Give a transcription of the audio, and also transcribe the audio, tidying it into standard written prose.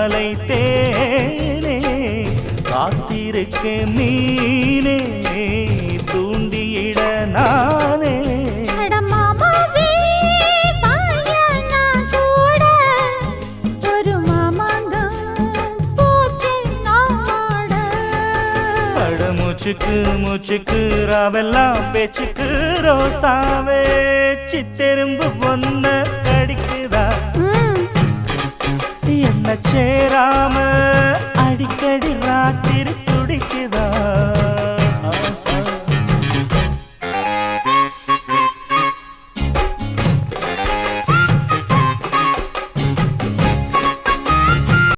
மலை தேனே காத்திருக்க மீனே தூண்டியிட நானே மூச்சுக்கு மூச்சுக்கு ராவெல்லாம் பேச்சுக்கு ரோசாவே சித்தெரும்பு பொண்ண கடிக்குதா என்ன சேராம அடிக்கடி ராத்திரி துடிக்குதா